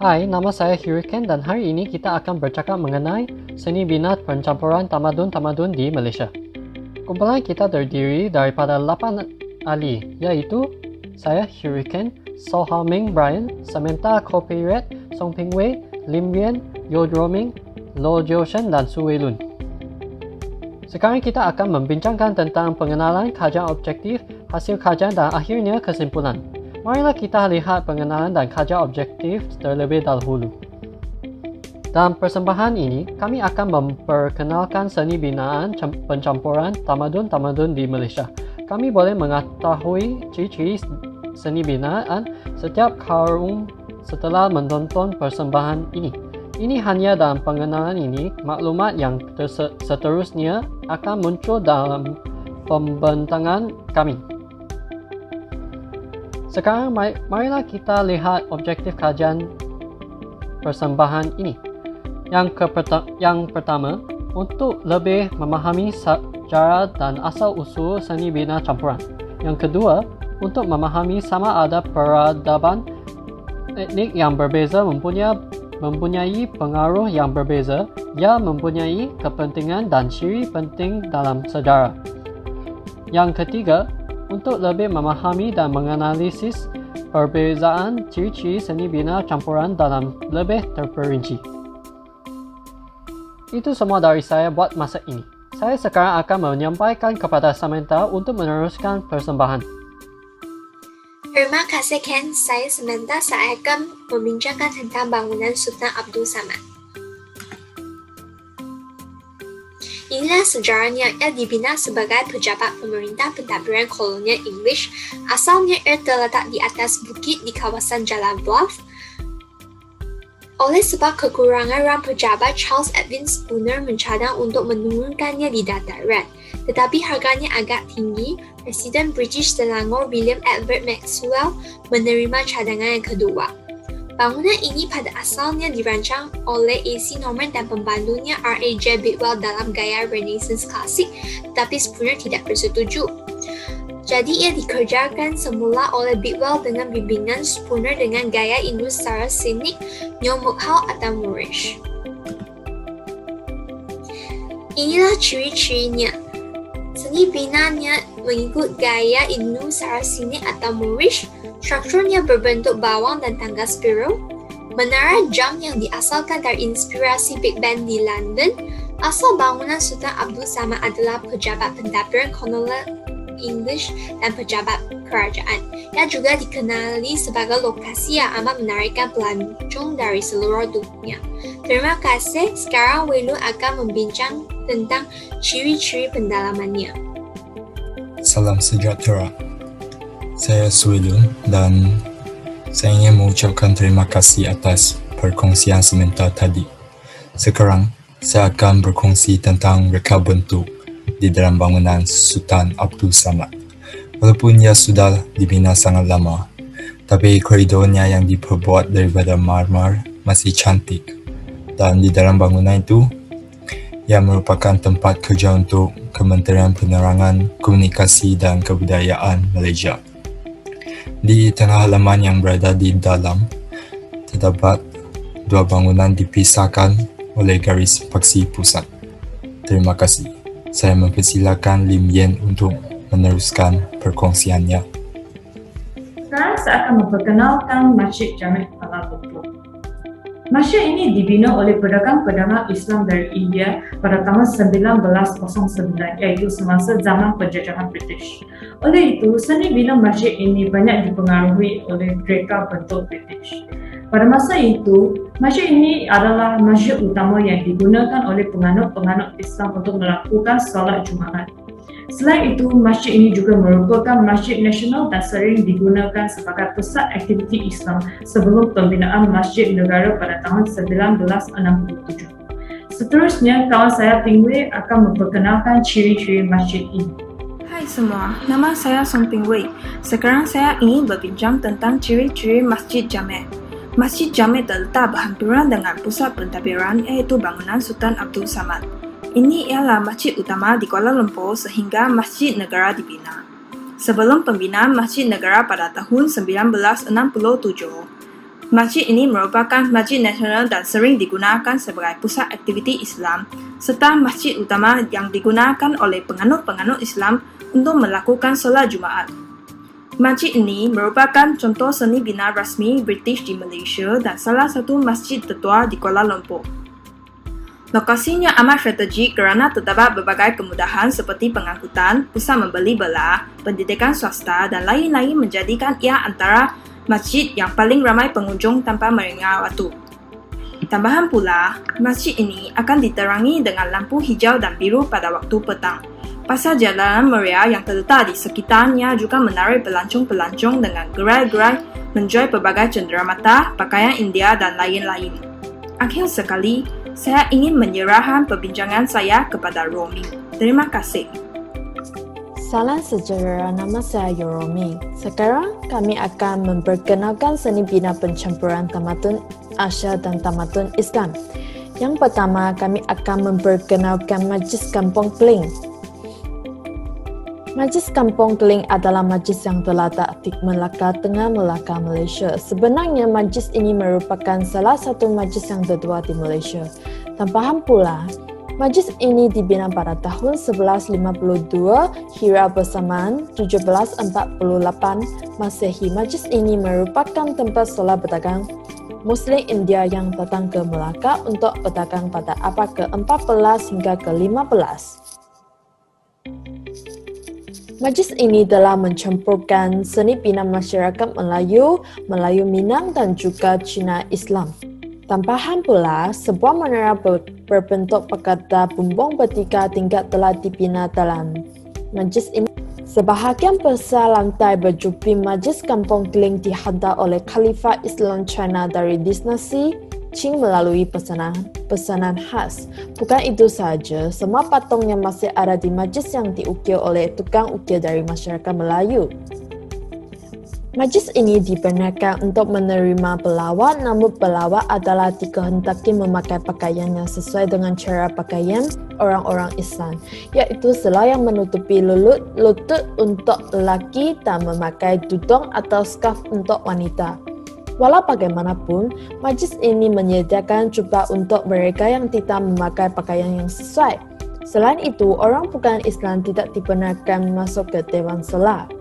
Hai, nama saya Hurricane dan hari ini kita akan bercakap mengenai seni bina pencampuran tamadun-tamadun di Malaysia. Kumpulan kita terdiri daripada 8 ahli, iaitu saya Hurricane, So Hao Ming Brian, Samantha Copyright, Song Ping Wei, Lim Yuan, Yo Droming, Lo Jioshen dan Su Wei Lun. Sekarang kita akan membincangkan tentang pengenalan kajian objektif, hasil kajian dan akhirnya kesimpulan. Marilah kita lihat pengenalan dan kajian objektif terlebih dahulu. Dalam persembahan ini, kami akan memperkenalkan seni binaan pencampuran tamadun-tamadun di Malaysia. Kami boleh mengetahui ciri-ciri seni binaan setiap kaum setelah menonton persembahan ini. Ini hanya dalam pengenalan ini, maklumat yang seterusnya akan muncul dalam pembentangan kami. Sekarang marilah kita lihat objektif kajian persembahan ini. Yang pertama, untuk lebih memahami sejarah dan asal-usul seni bina campuran. Yang kedua, untuk memahami sama ada peradaban etnik yang berbeza mempunyai pengaruh yang berbeza, ia mempunyai kepentingan dan ciri penting dalam sejarah. Yang ketiga, untuk lebih memahami dan menganalisis perbezaan ciri-ciri seni bina campuran dalam lebih terperinci. Itu semua dari saya buat masa ini. Saya sekarang akan menyampaikan kepada Samantha untuk meneruskan persembahan. Terima kasih Ken, saya Samantha. Saya akan membincangkan tentang bangunan Sultan Abdul Samad. Inilah sejarahnya. Ia dibina sebagai pejabat pemerintah pentadbiran kolonial English. Asalnya ia terletak di atas bukit di kawasan Jalan Bluff. Oleh sebab kekurangan rang pejabat, Charles Edwin Spooner mencadang untuk menurunkannya di dataran. Tetapi harganya agak tinggi. Presiden British Selangor William Edward Maxwell menerima cadangan yang kedua. Bangunan ini pada asalnya dirancang oleh A.C. Norman dan pembantunya R.A.J. Bidwell dalam gaya Renaissance klasik, tetapi Spooner tidak bersetuju. Jadi ia dikerjakan semula oleh Bidwell dengan bimbingan Spooner dengan gaya Indo-Saracenic, Neo-Mughal atau Moorish. Inilah ciri-cirinya. Seni binanya mengikut gaya Indo-Saracenic atau Moorish. Strukturnya berbentuk bawang dan tangga spiral. Menara jam yang diasalkan dari inspirasi Big Ben di London. Asal bangunan Sultan Abdul Samad adalah pejabat pentadbiran kolonial English dan pejabat kerajaan. Ia juga dikenali sebagai lokasi yang amat menarikkan pelancong dari seluruh dunia. Terima kasih. Sekarang Wei Lun akan membincang tentang ciri-ciri pendalamannya. Salam sejahtera. Saya Su Wei Lun dan saya ingin mengucapkan terima kasih atas perkongsian sebentar tadi. Sekarang, saya akan berkongsi tentang reka bentuk di dalam bangunan Sultan Abdul Samad. Walaupun ia sudah dibina sangat lama, tapi koridornya yang diperbuat daripada marmer masih cantik. Dan di dalam bangunan itu, ia merupakan tempat kerja untuk Kementerian Penerangan, Komunikasi dan Kebudayaan Malaysia. Di tengah halaman yang berada di dalam, terdapat dua bangunan dipisahkan oleh garis paksi pusat. Terima kasih. Saya mempersilakan Lim Yen untuk meneruskan perkongsiannya. Sekarang saya akan memperkenalkan Masjid Jami' Kuala Lumpur. Masjid ini dibina oleh pedagang-pedagang Islam dari India pada tahun 1909, iaitu semasa zaman penjajahan British. Oleh itu, seni bina masjid ini banyak dipengaruhi oleh reka bentuk British. Pada masa itu, masjid ini adalah masjid utama yang digunakan oleh penganut-penganut Islam untuk melakukan solat Jumaat. Selain itu, masjid ini juga merupakan masjid nasional dan sering digunakan sebagai pusat aktiviti Islam sebelum pembinaan Masjid Negara pada tahun 1967. Seterusnya, kawan saya Ping Wei akan memperkenalkan ciri-ciri masjid ini. Hai semua, nama saya Song Ping Wei. Sekarang saya ingin berbincang tentang ciri-ciri Masjid Jami'. Masjid Jami' terletak berhampiran dengan pusat pentadbiran iaitu bangunan Sultan Abdul Samad. Ini ialah masjid utama di Kuala Lumpur sehingga Masjid Negara dibina. Sebelum pembinaan Masjid Negara pada tahun 1967, Masjid ini merupakan masjid nasional dan sering digunakan sebagai pusat aktiviti Islam, serta masjid utama yang digunakan oleh penganut-penganut Islam untuk melakukan solat Jumaat. Masjid ini merupakan contoh seni bina rasmi British di Malaysia dan salah satu masjid tertua di Kuala Lumpur. Lokasinya amat strategik kerana terdapat berbagai kemudahan seperti pengangkutan, pusat membeli belah, pendidikan swasta dan lain-lain menjadikan ia antara masjid yang paling ramai pengunjung tanpa merengah waktu. Tambahan pula, masjid ini akan diterangi dengan lampu hijau dan biru pada waktu petang. Pasar jalanan meriah yang terletak di sekitarnya juga menarik pelancong-pelancong dengan gerai-gerai menjual pelbagai cenderamata, pakaian India dan lain-lain. Akhir sekali, saya ingin menyerahkan perbincangan saya kepada Romi. Terima kasih. Salam sejahtera, nama saya Yoromi. Sekarang kami akan memperkenalkan seni bina pencampuran tamadun Asia dan tamadun Islam. Yang pertama, kami akan memperkenalkan Majlis Kampung Keling. Majlis Kampung Keling adalah majlis yang terletak di Melaka, Tengah Melaka, Malaysia. Sebenarnya majlis ini merupakan salah satu majlis yang tertua di Malaysia. Tambahan pula, majlis ini dibina pada tahun 1152 hingga bersamaan 1748 Masehi. Majlis ini merupakan tempat solat berdagang Muslim India yang datang ke Melaka untuk berdagang pada abad ke-14 hingga ke-15. Majlis ini telah mencampurkan seni bina masyarakat Melayu, Melayu Minang dan juga Cina Islam. Tambahan pula, sebuah menara berbentuk pagoda bumbung bertiga tingkat telah dibina dalam majlis ini. Sebahagian besar lantai berjupi Majlis Kampung Keling dihantar oleh Khalifah Islam China dari dinasti Qing melalui pesanan khas. Bukan itu sahaja, semua patung yang masih ada di majlis yang diukir oleh tukang ukir dari masyarakat Melayu. Majlis ini dibenarkan untuk menerima pelawat, namun pelawat adalah dikehendaki memakai pakaian yang sesuai dengan cara pakaian orang-orang Islam, iaitu selayang menutupi lutut untuk lelaki dan memakai tudung atau scarf untuk wanita. Walau bagaimanapun, majlis ini menyediakan jubah untuk mereka yang tidak memakai pakaian yang sesuai. Selain itu, orang bukan Islam tidak dibenarkan masuk ke Dewan Solat.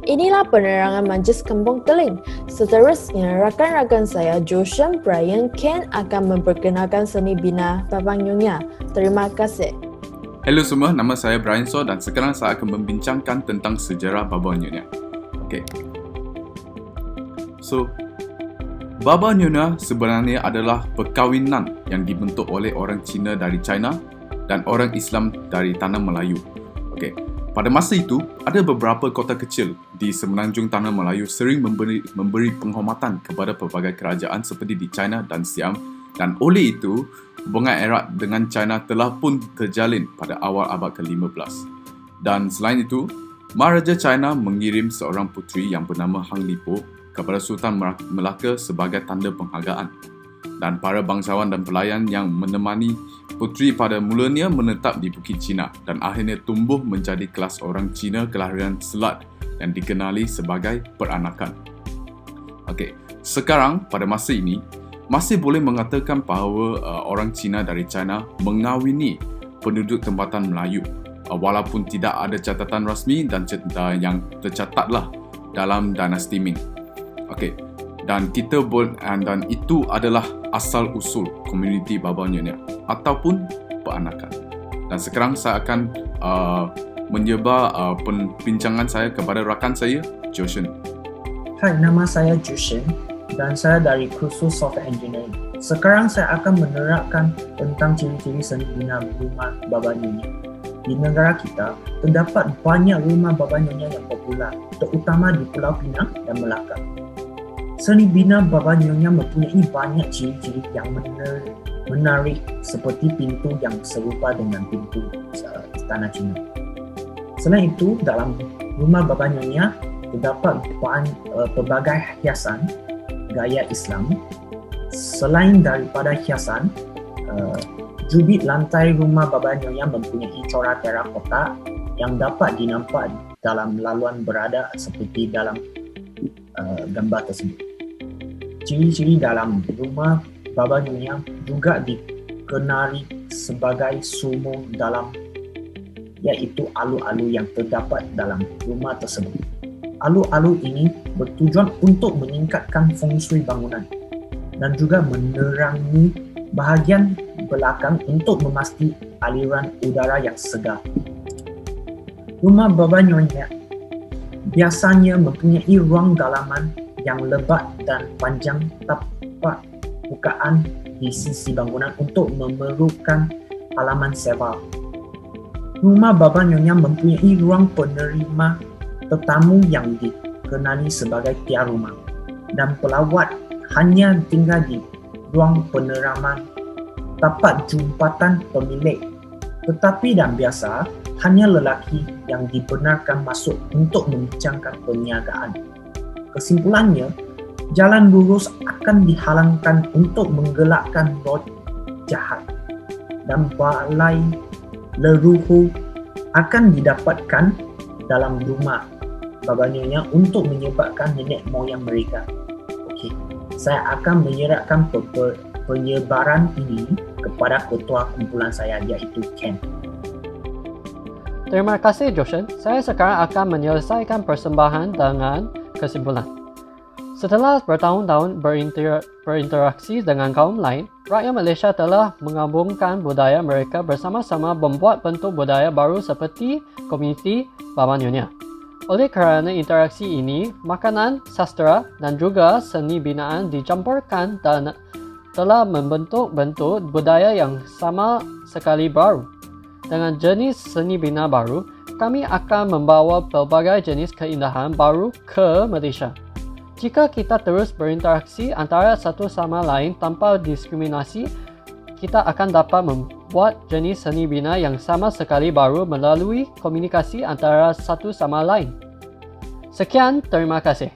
Inilah penerangan Majlis Kampung Keling. Seterusnya, rakan-rakan saya Joshan, Brian, Ken akan memperkenalkan seni bina Babang Nyonya. Terima kasih. Hello semua, nama saya Brian So dan sekarang saya akan membincangkan tentang sejarah Babang Nyonya. Babang Nyonya sebenarnya adalah perkahwinan yang dibentuk oleh orang Cina dari China dan orang Islam dari Tanah Melayu. Pada masa itu, ada beberapa kota kecil di semenanjung Tanah Melayu sering memberi penghormatan kepada pelbagai kerajaan seperti di China dan Siam, dan oleh itu, hubungan erat dengan China telah pun terjalin pada awal abad ke-15. Dan selain itu, Maharaja China mengirim seorang puteri yang bernama Hang Lipo kepada Sultan Melaka sebagai tanda penghargaan. Dan para bangsawan dan pelayan yang menemani puteri pada mulanya menetap di Bukit Cina dan akhirnya tumbuh menjadi kelas orang Cina kelahiran Selat yang dikenali sebagai peranakan. Sekarang pada masa ini, masih boleh mengatakan bahawa orang Cina dari China mengawini penduduk tempatan Melayu walaupun tidak ada catatan rasmi dan yang tercatatlah dalam dinasti Ming. Dan itu adalah asal usul komuniti Babang Nyonya ataupun peranakan. Dan sekarang saya akan menyebar perbincangan saya kepada rakan saya, Joshan. Hai, nama saya Joshan dan saya dari kursus Software Engineering. Sekarang saya akan menerangkan tentang ciri-ciri seni bina rumah Babang Nyonya. Di negara kita, terdapat banyak rumah Babang Nyonya yang popular, terutama di Pulau Pinang dan Melaka. Seni bina Babang Nyonya mempunyai banyak ciri-ciri yang menarik seperti pintu yang serupa dengan pintu tanah Cina. Selain itu, dalam rumah Babang Nyonya terdapat pelbagai hiasan gaya Islam. Selain daripada hiasan, jubit lantai rumah Babang Nyonya mempunyai corak terakota yang dapat dinampak dalam laluan berada seperti dalam gambar tersebut. ciri-ciri dalam rumah Baba Nyonya juga dikenali sebagai sumur dalam, iaitu alu-alu yang terdapat dalam rumah tersebut. Alu-alu ini bertujuan untuk meningkatkan feng shui bangunan dan juga menerangi bahagian belakang untuk memastikan aliran udara yang segar. Rumah Baba Nyonya biasanya mempunyai ruang dalaman yang lebat dan panjang tapak bukaan di sisi bangunan untuk memerlukan halaman sewa. Rumah Baba Nyonya mempunyai ruang penerima tetamu yang dikenali sebagai tiar rumah, dan pelawat hanya tinggal di ruang peneraman tapak jumatan pemilik. Tetapi dan biasa, hanya lelaki yang dibenarkan masuk untuk membincangkan perniagaan. Kesimpulannya, jalan lurus akan dihalangkan untuk menggelakkan roh jahat, dan balai leluhur akan didapatkan dalam rumah Baba Nyonya untuk menyebabkan nenek moyang mereka. Okey, saya akan menyerahkan penyebaran ini kepada ketua kumpulan saya, iaitu Ken. Terima kasih Joshen. Saya sekarang akan menyelesaikan persembahan dengan kesimpulan. Setelah bertahun-tahun berinteraksi dengan kaum lain, rakyat Malaysia telah menggabungkan budaya mereka bersama-sama membuat bentuk budaya baru seperti komuniti Baba Nyonya. Oleh kerana interaksi ini, makanan, sastra dan juga seni binaan dicampurkan dan telah membentuk bentuk budaya yang sama sekali baru. Dengan jenis seni bina baru, kami akan membawa pelbagai jenis keindahan baru ke Malaysia. Jika kita terus berinteraksi antara satu sama lain tanpa diskriminasi, kita akan dapat membuat jenis seni bina yang sama sekali baru melalui komunikasi antara satu sama lain. Sekian, terima kasih.